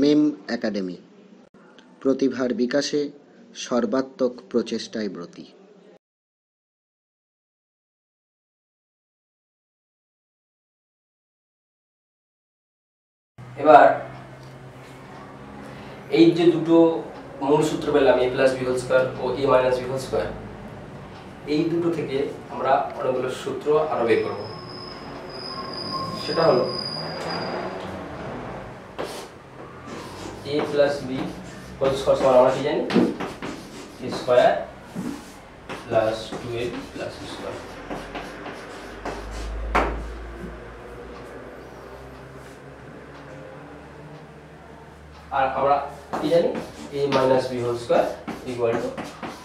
মেম academy, প্রতিভার বিকাশে সর্বাত্মক প্রচেষ্টায় ব্রতী। এবার এই যে দুটো মূল সূত্র পেলাম, a plus B whole square ও a minus B whole square, এই দুটো থেকে আমরা অনেকগুলো সূত্র আরো বের করব। সেটা হলো a plus B whole square সমান আমরা কি জানি, a square plus 2ab plus b square. আর আমরা কি জানি, a minus B whole square equal to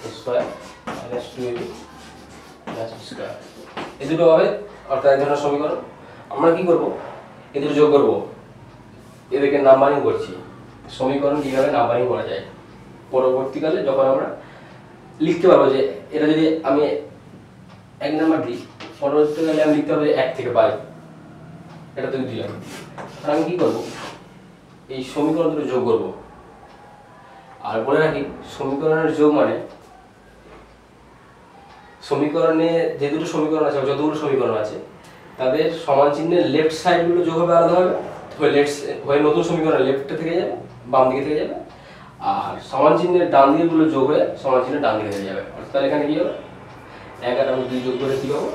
a square minus 2ab plus b square. এই দুটো হবে অর্থাৎ এক ধরনের সমীকরণ। আমরা কি করব, এই দুটো যোগ করব, এদেরকে নাম্বারিং করছি। সমীকরণ কিভাবে নাম্বারিং করা যায় পরবর্তীকালে যখন আমরা লিখতে পারবো, যে এটা যদি আমি 1 নাম্বার দিই, পরবর্তীকালে আমি লিখতে পারবো যে 1 থেকে 5, এটা 2 দিলাম। তাহলে আমি কি করব, এই সমীকরণ দুটো যোগ করব। আর বলে রাখি, সমীকরণের যোগ মানে সমীকরণে যে দুটো সমীকরণ আছে, যতগুলো সমীকরণ আছে, তাদের সমান চিহ্নের লেফট সাইড গুলো যোগ হবে আলাদা হবে, হয়ে নতুন সমীকরণ লেফট থেকে যাবে, বাম দিকে থেকে যাবে। আর সমান চিহ্নের ডান দিকে গুলো যোগ হয়ে সমান চিহ্নের ডান দিকে থেকে যাবে। অর্থাৎ এখানে কি হবে, 1 আর 2 যোগ করে কি হবে,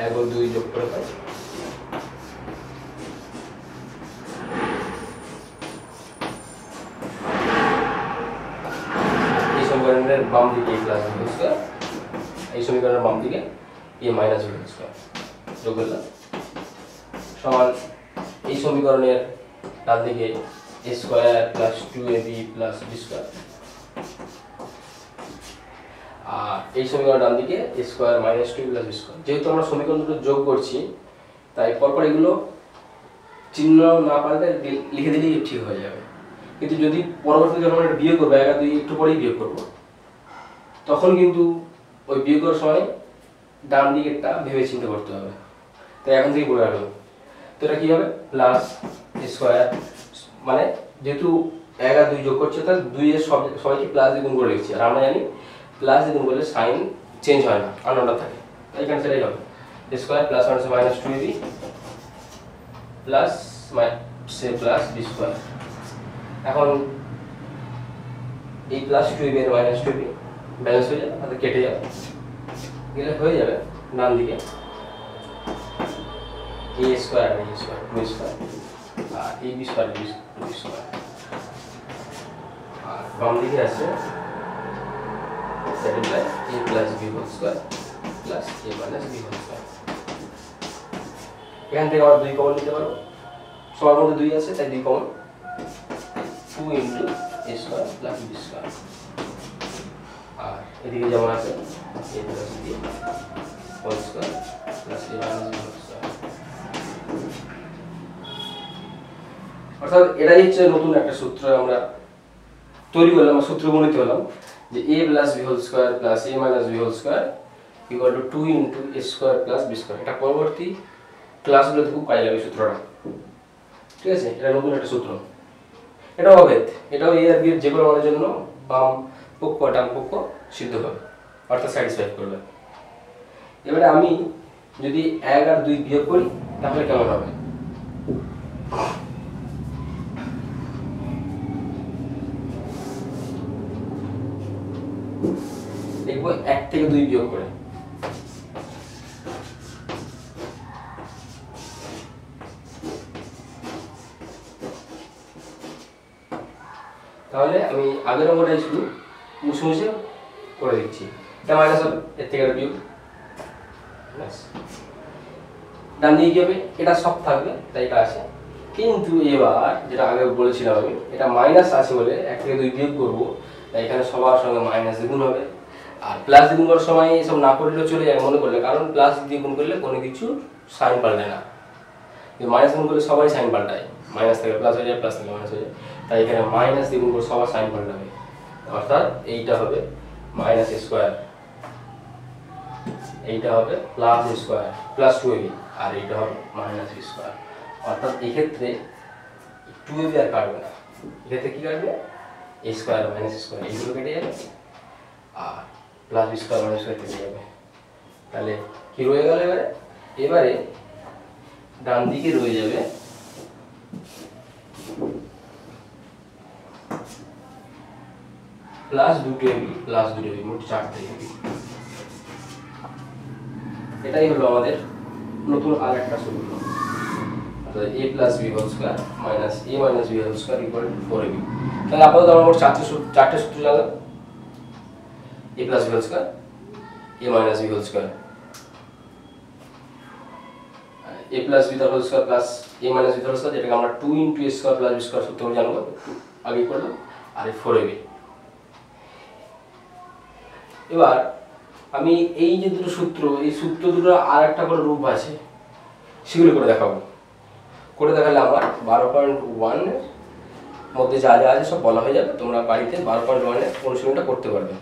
1 ও 2 যোগ করে পাই এই সমীকরণের বাম দিকে a plus B whole square, এই সমীকরণের বাম দিকে a minus B whole square যোগ করলাম, সমান এই সমীকরণের ডান দিকে a square plus 2ab plus b square, আর এই সমীকরণের ডান দিকে a square minus 2 plus b square. যেহেতু আমরা সমীকরণ দুটো যোগ করছি, তাই পরপর এগুলো চিহ্ন না পাল্টে লিখে দিলেই ঠিক হয়ে যাবে। কিন্তু যদি পরবর্তীতে যখন আমরা বিয়োগ করবো, 1 আর 2 একটু পরেই বিয়োগ করবো, তখন কিন্তু ওই বিয়োগ করার সময় ডান দিকেরটা ভেবে চিন্তা করতে হবে। তাই এখন থেকে বলে রাখলাম। তো এটা কি হবে, প্লাস স্কয়ার, মানে যেহেতু 1 আর 2 যোগ করছে, তাহলে 2 এর সবাইকে প্লাস দিয়ে গুণ করে লিখছি। আর আমরা জানি প্লাস দিয়ে গুণ করলে সাইন চেঞ্জ হয় না, আনঅর্ডার থাকে। তাই এখানে সেটাই হবে, square plus minus 2ab plus plus b square. এখন এই প্লাস 2ab এর মাইনাস 2ab ব্যালেন্স হয়ে যাবে, তাহলে কেটে যাবে, গেলে হয়ে যাবে ডান দিকে a স্কয়ার আর a স্কয়ার 2 স্কয়ার, আর ab স্কয়ার b স্কয়ার। আর বাম দিকে আছে that is like a plus b whole square plus a minus b whole square। এখান থেকে আমরা 2 কমন নিতে পারবো, সবার মধ্যে 2 আছে তাই 2 common, 2 into a square plus b square। আর এদিকে যেমন আছে a plus b whole square plus a minus b whole square। অর্থাৎ এটাই হচ্ছে নতুন একটা সূত্র আমরা তৈরি করলাম, সূত্র বর্ণিত হলাম, যে a plus b whole square plus a minus b whole square equal to 2 into a square plus b square। এটা পরবর্তী ক্লাসগুলোতে খুব কাজে লাগবে সূত্রটা, ঠিক আছে? এটা নতুন একটা সূত্র, এটাও অভেদ, এটাও a আর b এর যে কোনো মানের জন্য বাম পক্ষ ডান পক্ষ সিদ্ধ হবে, অর্থাৎ স্যাটিসফাই করবে। এবারে আমি যদি 1 আর 2 বিয়োগ করি তাহলে কেমন হবে, দেখবো 1 থেকে 2 বিয়োগ করে। তাহলে আমি আগের অঙ্কটাই শুধু মুছে মুছে করে দিচ্ছি। এটা মাইনাস হবে, এর থেকে এটা বিয়োগ, ডান দিকে কি হবে, এটা সব থাকবে তাই এটা আসে। কিন্তু এবার যেটা আগে বলেছিলাম আমি, এটা মাইনাস আছে বলে 1 থেকে 2 বিয়োগ করবো, তাই এখানে সবার সঙ্গে মাইনাস দিয়ে গুণ হবে। আর প্লাস দিয়ে গুণ করার সময় এসব না করলেও চলে যায় মনে করলে, কারণ প্লাস দিয়ে গুণ করলে কোনো কিছু সাইন পাল্টায় না, কিন্তু মাইনাস গুণ করলে সবাই সাইন পাল্টায়, মাইনাস থেকে প্লাস হয়ে যায়, প্লাস থেকে মাইনাস হয়ে যায়। তাই এখানে মাইনাস দিয়ে গুণ করে সবার সাইন পাল্টাবে, অর্থাৎ এইটা হবে মাইনাস স্কোয়ার, এইটা হবে প্লাস স্কোয়ার প্লাস 2ab, আর এইটা হবে মাইনাস স্কোয়ার। অর্থাৎ এই ক্ষেত্রে টু এবি আর কাটবে না, এটাতে কি কাটবে এ স্কোয়ার মাইনাস স্কোয়ার এইগুলো কেটে যাবে আর plus B square minus square কেটে যাবে। তাহলে কি রয়ে গেল এবারে? এবারে ডান দিকে রয়ে যাবে প্লাস দুটো এবি প্লাস দুটো এবি, মোট 4টে এবি। এটাই হলো আমাদের নতুন আর একটা সূত্র, অর্থাৎ a plus B whole square minus a minus B whole square equal to 4ab। তাহলে আপাতত আমরা মোট চারটে সূত্র জানলাম, a plus B whole square, a minus B whole square, a plus B whole square plus a minus B whole square, যেটাকে আমরা 2 into a square plus b square সূত্র জানবো, আগে করলাম, আর 4ab। এবার আমি এই যে দুটো সূত্র, এই সূত্র দুটো আর একটা করে রূপ আছে, সেগুলো করে দেখাবো। করে দেখালে আমার 12.1 এর মধ্যে যা যা আছে সব বলা হয়ে যাবে, তোমরা বাড়িতে 12.1 এর অনুশীলনটা করতে পারবে।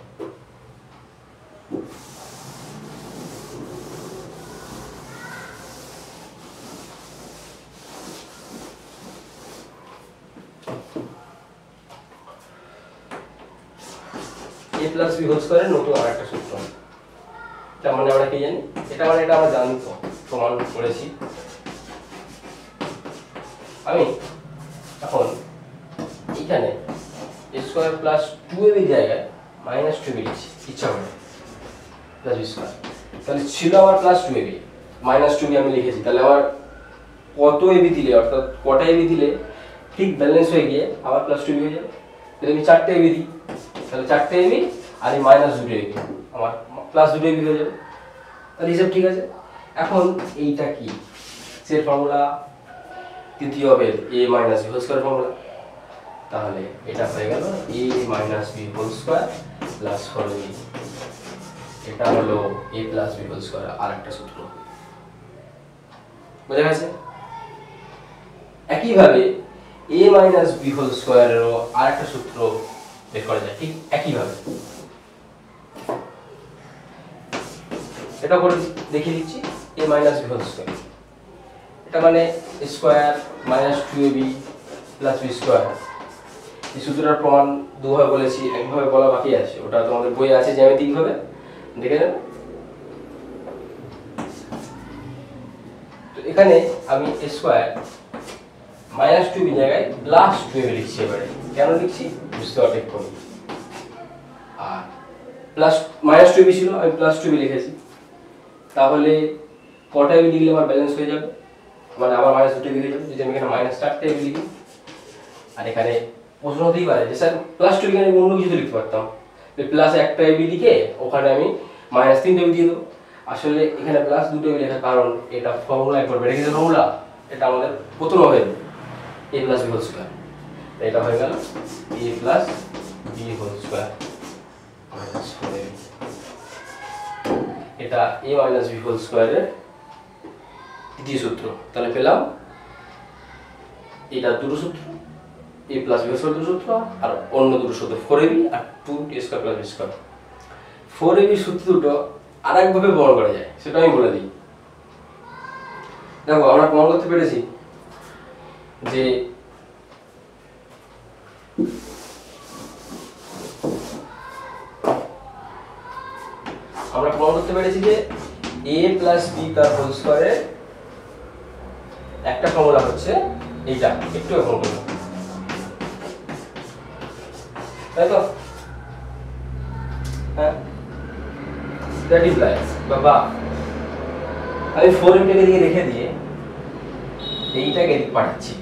a প্লাস বি হোল স্কয়ারের নতুন আরেকটা সূত্র, এটা মানে আমরা কি জানি, এটা আমরা জানি, তো প্রমাণ করেছি। আমি এখন এখানে a স্কয়ার প্লাস 2ab এর জায়গায় মাইনাস 2ab লিখছি ইচ্ছা করে, প্লাস বি স্কয়ার। তাহলে ছিল আমার প্লাস 2ab, মাইনাস 2ab আমি লিখেছি। তাহলে আমার কত ab দিলে, অর্থাৎ কটা ab দিলে ঠিক ব্যালেন্স হয়ে গিয়ে আবার প্লাস 2ab হয়ে যাবে? তাহলে আমি 4টে ab দিই, তাহলে 4টে ab আর এই মাইনাস 2টো ab, আমার প্লাস 2টো ab হয়ে যাবে। তাহলে হিসাব ঠিক আছে। এখন এইটা কি, সের ফর্মুলা তৃতীয় হবে a minus B whole square formula. তাহলে এটা হয়ে গেল a minus B whole square plus 4ab, এটা হলো a plus B whole square আর একটা সূত্র। বোঝা গেছে? একইভাবে a মাইনাস বি হোল স্কয়ারেরও আর একটা সূত্র বের করা যায়, ঠিক একইভাবে। এটা করে দেখিয়ে দিচ্ছি, a minus B whole square, এটা মানে square minus 2ab plus b square. এই সূত্রটার প্রমাণ দুভাবে বলেছি, একভাবে বলা বাকি আছে, ওটা তোমাদের বইয়ে আছে জ্যামিতিক ভাবে, দেখে নেবে। তো এখানে আমি স্কয়ার মাইনাস 2ab জায়গায় প্লাস 2ab লিখছি। এবারে কেন লিখছি বুঝতে অনেক কম, আর প্লাস মাইনাস 2ab ছিল, আমি প্লাস 2ab লিখেছি। তাহলে কটা ab লিখলে আমার ব্যালেন্স হয়ে যাবে, মানে আবার মাইনাস 2ab হয়ে যাবে যদি আমি এখানে মাইনাস 4টে ab লিখি। আর এখানে প্রশ্ন হতেই পারে যে স্যার প্লাস 2 এখানে অন্য কিছু লিখতে পারতাম, প্লাস একটা ab লিখে ওখানে আমি মাইনাস 3টে ab দিয়ে দেবো। আসলে এখানে প্লাস 2টো ab লেখার কারণ এটা ফর্মুলা একবার বেড়ে গেছে, ফর্মুলা এটা আমাদের প্রথম হবে a plus B whole square. এটা হয়ে গেল a plus B whole square minus 4ab, এটা a মাইনাস বি হোল স্কয়ারের তৃতীয় সূত্র। তাহলে পেলাম এটা দুটো সূত্র, a plus B whole square দুটো সূত্র, আর অন্য দুটো সূত্র 4ab আর 2a square plus b square. 4ab সূত্র দুটো আরেকভাবে প্রমাণ করা যায়, সেটা আমি বলে দিই। দেখো আমরা প্রমাণ করতে পেরেছি যে a প্লাস বি তার হোল স্কয়ারের একটা ফর্মুলা হচ্ছে এইটা, একটু এখন করব, তাই তো? হ্যাঁ, দ্যাট ইমপ্লাইজ বাবা আমি 4ab টাকে দিয়ে রেখে দিয়ে এইটাকে এদিকে পাঠাচ্ছি।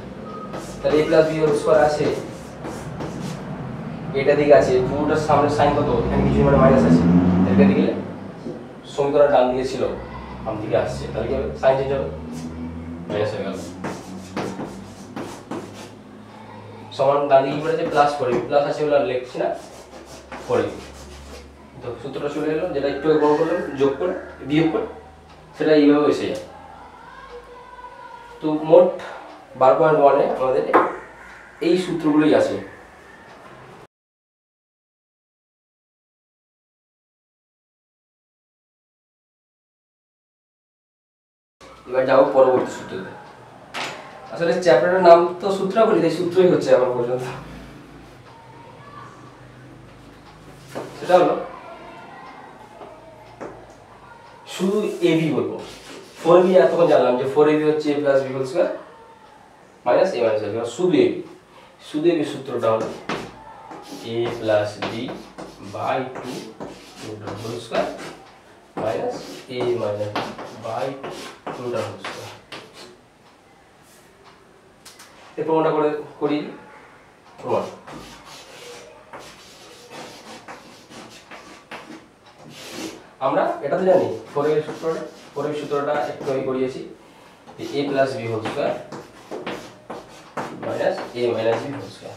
তাহলে a plus B whole square আছে, এটা দিকে আছে, পুরোটার সামনে সাইন কত, এখানে কিছু মানে মাইনাস আছে, এদিকে দিকে সমীকরণ ডান দিকে ছিল, বাম দিকে আসছে, তাহলে কি হবে সাইন চেঞ্জ হবে, মাইনাস হয়ে গেল। সমান ডান দিকে পড়েছে প্লাস 4ab, প্লাস আছে বলে লিখছি না 4ab। তো সূত্রটা চলে এলো, যেটা একটু বড় করলাম যোগ করে বিয়োগ করে, সেটা এইভাবে এসে যায়। তো মোট 12.1 এ আমাদের এই সূত্রগুলোই আছে। এবার যাবো পরবর্তী সূত্রতে। আসলে চ্যাপ্টারের নাম তো সূত্রাবলী, তাই সূত্রই হচ্ছে এখন পর্যন্ত। সেটা হলো শুধু ab বলবো। 4ab এতক্ষণ জানলাম যে 4ab হচ্ছে a plus b whole square minus a minus b। শুধু ab সূত্রটা হলো a plus b by 2 whole square minus a minus by 2 whole square. এই প্রমাণটা করি প্রমাণ। আমরা এটা তো জানি 4ab সূত্রটা একটু আগে করিয়েছি, a plus b whole square minus a minus b whole square.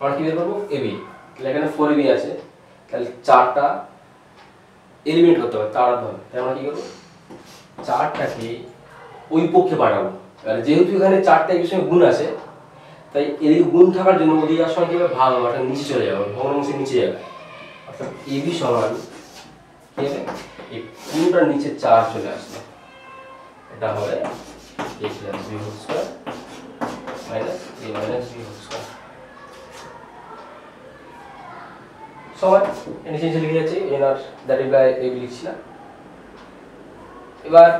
আমরা কি বের করবো ab, তাহলে এখানে 4ab আছে, তাহলে চারটা এলিমিনেট করতে হবে তাড়াতাড়ি। তাই আমরা কি করবো, চারটাকে ওই পক্ষে পাঠাবো। আর যেহেতু এখানে চারটা এই বিষয়ে গুণ আছে, তাই এদিকে গুণ থাকার জন্য ওদিকে আসলে কি হবে, ভাগ হবে, নিচে চলে যাবে, ভগ্নাংশের নিচে যাবে। অর্থাৎ ab সমান কি হবে, এই পুরোটার নিচে 4 চলে আসবে। এটা হবে a plus b whole square minus a minus b whole square সমান নিচে নিচে লিখে যাচ্ছে n আর দ্যাট ইমপ্লাই ab লিখছি না। এবার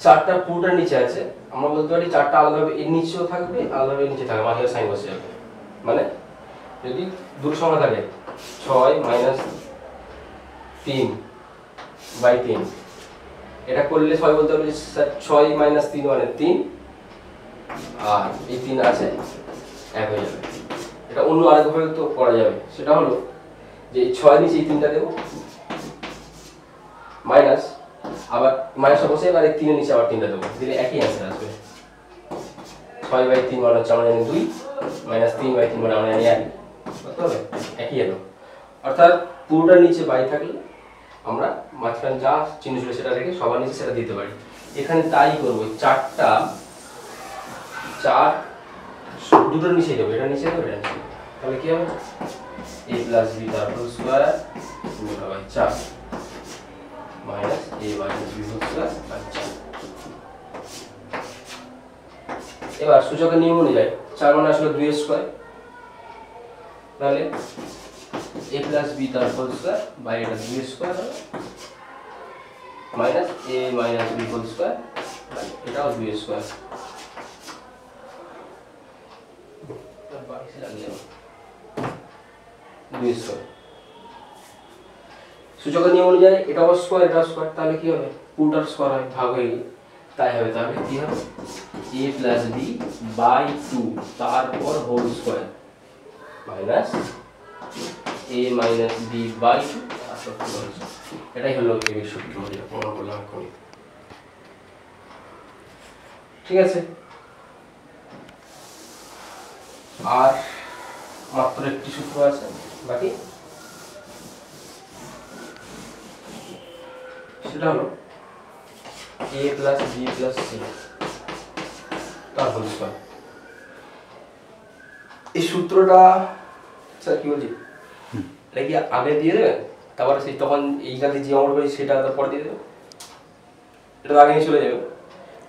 চারটা পুরোটার নিচে আছে, আমরা বলতে পারি চারটা আলাদাভাবে এর নিচেও থাকবে, আলাদাভাবে নিচে থাকবে, মাঝে সাইন বসে যাবে। মানে যদি দুটো সংখ্যা থাকে 6 মাইনাস 3 বাই 3, এটা করলে 6 বলতে হবে 6 মাইনাস 3 মানে 3, আর এই 3 আছে 1 হয়ে যাবে। এটা অন্য আরেকভাবে তো করা যাবে, সেটা হলো যে এই 6 নিচে এই 3টা দেব মাইনাস, আবার মাইনাসটা বসে এবার এই 3 এর নিচে আবার 3টা দেবো, দিলে একই অ্যান্সার আসবে। 6 বাই 3 মানে হচ্ছে আমরা জানি 2, মাইনাস 3 বাই 3 মানে আমরা জানি 1, বুঝতে হবে একই এলো। অর্থাৎ পুরোটার নিচে বাই থাকলে আমরা মাঝখানে যা চিহ্ন ছিল সেটা রেখে সবার নিচে সেটা দিতে পারি। এখানে তাই করবো, চারটা 4 দুটোর নিচে দেবো, এটা নিচে দেবো, এটা নিচে, তাহলে কি হবে a প্লাস b তার হোল স্কয়ার গুণিত by 4 minus a minus b whole square by 4। এবার সূচকের নিয়ম অনুযায়ী 4 মানে আসলে 2 এর স্কয়ার, তাহলে a প্লাস b তার হোল স্কয়ার বাই এটা 2 এর স্কয়ার হবে minus a minus b whole square by এটাও 2 এর স্কয়ার। সূচকের নিয়ম অনুযায়ী এটাও স্কয়ার এটাও স্কয়ার, তাহলে কি হবে পুরোটার স্কয়ার হয়, ভাগ হয়ে গেলে তাই হবে। তাহলে কি হবে a প্লাস b বাই 2 তারপর whole square minus a minus b by 2 তারপর হোল স্কয়ার। এটাই হলো এই সূত্র, যেটা প্রমাণ করলাম এখনই। ঠিক আছে, আর মাত্র একটি সূত্র আছে বাকি, সেটা হলো a plus b plus c তার হোল স্কয়ার। এই সূত্রটা স্যার কি বলছি, এটা কি আগে দিয়ে দেবেন, তারপরে সেই তখন এইখানে যে অঙ্কটা করি সেটা তারপর দিয়ে দেবেন, এটা আগে নিয়ে চলে যাবে।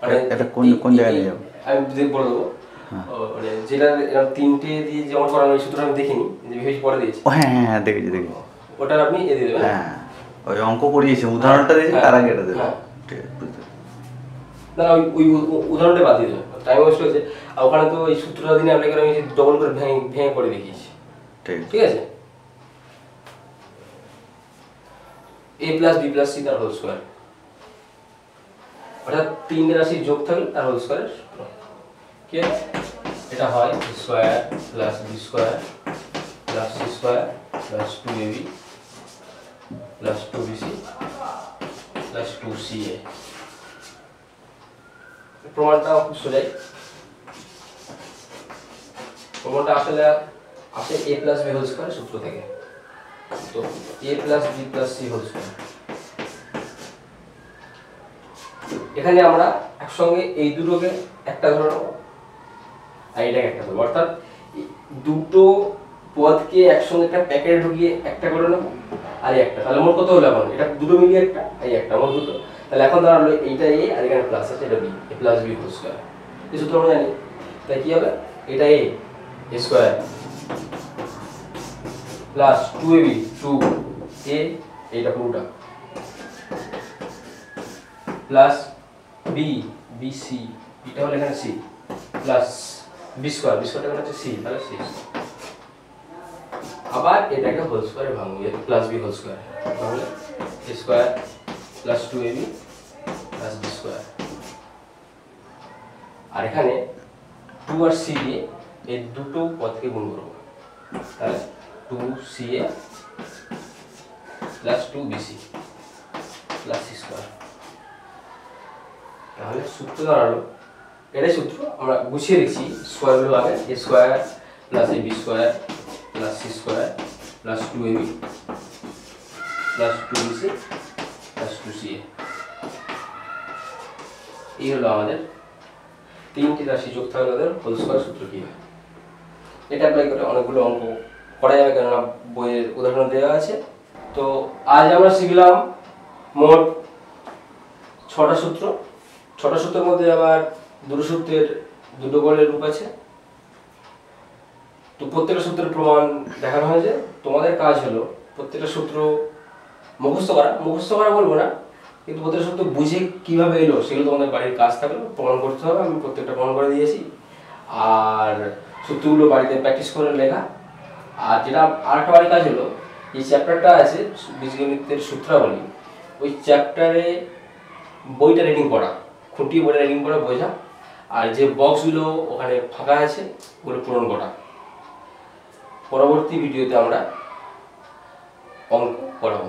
মানে এটা কোন জায়গায় নিয়ে যাবো আমি বলে দেবো, মানে যেটা এরকম 3টে দিয়ে যে অঙ্ক করানো, ওই সূত্রটা আমি দেখিনি, যে ভেবেছি পরে দিয়েছি। হ্যাঁ হ্যাঁ হ্যাঁ দেখেছি ওটা আপনি দিয়ে দেবেন। হ্যাঁ ওই অঙ্ক করিয়েছি, উদাহরণটা দিয়েছি, তার আগে এটা দেবেন। ঠিক আছে, বুঝতে পেরেছি। না ওই উদাহরণটা বাদ দিয়ে দেবেন, টাইম ওয়েস্ট হয়েছে। আর ওখানে তো এই সূত্রটা দিনে আপনাকে আমি ডবল করে ভেঙে করে দেখিয়েছি। ঠিক আছে, a plus b plus c তার হোল স্কয়ার, অর্থাৎ 3 রাশির যোগ থাকলে তার হোল স্কয়ার। কি এটা হয় square plus b square plus c square plus 2ab plus 2bc plus 2ca। প্রমাণটা খুব সোজাই, প্রমাণটা আসলে আসে a plus b whole square সূত্র থেকে। তো a plus b plus c whole square, এখানে আমরা একসঙ্গে এই দুটোকে একটা ধরে নেব আর এটাকে একটা ধরবো, অর্থাৎ দুটো পদকে একসঙ্গে একটা প্যাকেটে ঢুকিয়ে একটা করে নেব আর একটা, তাহলে মোট কত হলো এখন, এটা দুটো মিলিয়ে একটা এই একটা, মোট দুটো। তাহলে এখন দাঁড়ালো এইটা এ আর এখানে প্লাস আছে, এটা বি, এ প্লাস বি হোল স্কোয়ার। এই সূত্র আমরা জানি, তাই কি হবে, এটা এ স্কোয়ার প্লাস 2ab 2a এইটা পুরোটা প্লাস বি বিসি, এটা হলো এখানে C plus B square, B স্কোয়ারটা হচ্ছে সি, তাহলে সি আবার এটাকে হোল স্কোয়ারে ভাঙবো, প্লাস বি হোল স্কোয়ার, তাহলে A square plus 2ab plus B square. আর এখানে 2 আর সি দিয়ে এই দুটো পদকে গুণ করবো, তাহলে 2ca plus 2bc plus C square. তাহলে সূত্র দাঁড়ালো, এটাই সূত্র, আমরা গুছিয়ে রেখেছি স্কোয়ারগুলো আগে, A square plus A B square plus C square plus 2ab plus 2bc plus 2ca। এই হলো আমাদের তিনটি রাশি যোগ থাকলে ওদের হোল স্কোয়ার সূত্র কি হয়। এটা অ্যাপ্লাই করে অনেকগুলো অঙ্ক করা যাবে, কেননা বইয়ের উদাহরণ দেওয়া আছে। তো আজ আমরা শিখলাম মোট 6টা সূত্র। 6টা সূত্রের মধ্যে আবার দুটো সূত্রের দুটো গড়ের রূপ আছে। তো প্রত্যেকটা সূত্রের প্রমাণ দেখানো হয়েছে। তোমাদের কাজ হলো প্রত্যেকটা সূত্র মুখস্থ করা বলবো না, কিন্তু প্রত্যেকটা সূত্র বুঝে কিভাবে এলো সেগুলো তোমাদের বাড়ির কাজ থাকলো, প্রমাণ করতে হবে। আমি প্রত্যেকটা প্রমাণ করে দিয়েছি। আর সূত্রগুলো বাড়িতে প্র্যাকটিস করে লেখা। আর যেটা আরেকটা বাড়ির কাজ হলো, এই চ্যাপ্টারটা আছে বীজগণিতের সূত্রাবলী, ওই চ্যাপ্টারে বইটা রিডিং করা, খুঁটিয়ে বইটা রিডিং করা বোঝা, আর যে বক্সগুলো ওখানে ফাঁকা আছে ওগুলো পূরণ করা। পরবর্তী ভিডিওতে আমরা অঙ্ক করাবো।